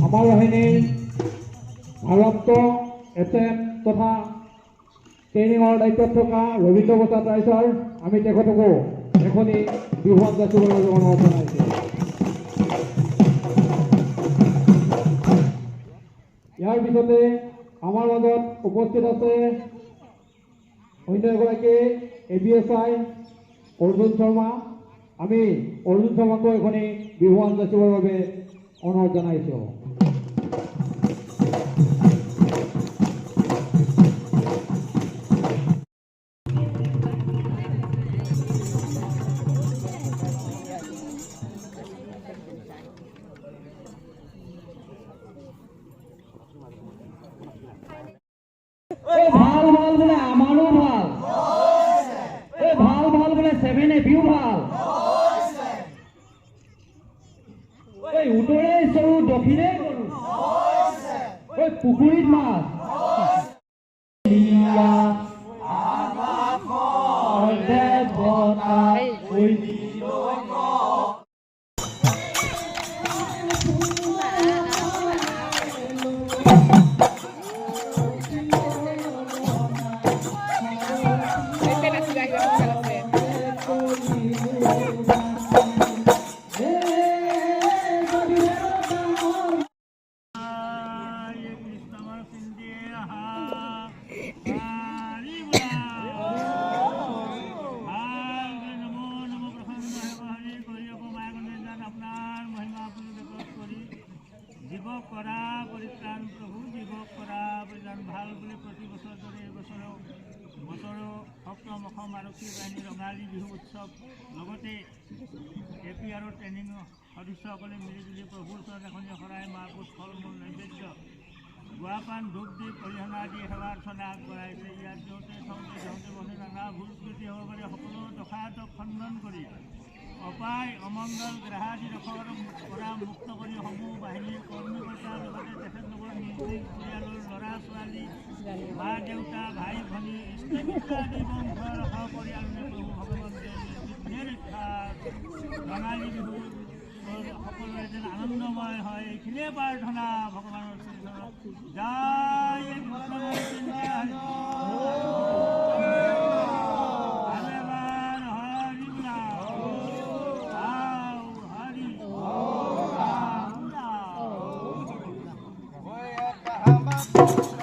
আমাৰ বাহিনীৰ ভাৰপ্ত এছএম তথা ট্ৰেইনিঙৰ দায়িত্বত থকা ৰবীন্দ্ৰ প্ৰসাদ ৰায় ছাৰ, আমি তেখেতকো এখনি বিহুৱান যাচিবলৈ অনুৰোধ জনাইছোঁ। ইয়াৰ পিছতে আমাৰ মাজত উপস্থিত আছে অন্য এগৰাকী ABSI অৰ্জুন শৰ্মা। আমি অৰ্জুন শৰ্মাকো এখনি বিহুৱান যাচিবৰ বাবে অনুৰোধ জনাইছোঁ। ভাল ভাল বোলে আমাৰো ভাল, ভাল ভাল বোলে 7ABও ভাল, উত্তৰে চৰু দক্ষিণে গৰু, পুখুৰীত মাছ কৰা পৰিত্ৰাণ প্ৰভু জীৱক কৰা পৰিত্ৰাণ ভাল বুলি প্ৰতি বছৰ ধৰি এইবছৰো সপ্তম অসম আৰক্ষী বাহিনী ৰঙালী বিহু উৎসৱ লগতে AP আৰু ট্ৰেইনিং সদস্যসকলে মিলিজুলি প্ৰভুৰ ওচৰত এখনি শৰাই মাহপুত ফল মূল নৈবেদ্য গুৱাপান ধূপ দি অৰিহণা দি সেৱা অৰ্চনা আগবঢ়াইছে। ইয়াত য'তে যাওঁতে বনে নানা ভুল ত্ৰুটি হ'ব পাৰে সকলো দশাতক খণ্ডন কৰি অপায় অমংগল গ্ৰাহাদি ৰক্ষকৰ পৰা মুক্ত কৰি সমূহ বাহিনীৰ কৰ্মীকৰ্তাৰ লগতে তেখেতলোকৰ নিজ নিজ পৰিয়ালৰ ল'ৰা ছোৱালী মা দেউতা ভাই ভনী ইষ্টমিত্ৰ আদি বংশৰ সপৰিয়ালে প্ৰভু ভগৱন্তে ৰক্ষা ৰঙালী বিহু সকলোৰে যেন আনন্দময় হয় এইখিনিয়ে প্ৰাৰ্থনা ভগৱানৰ জয় Thank you.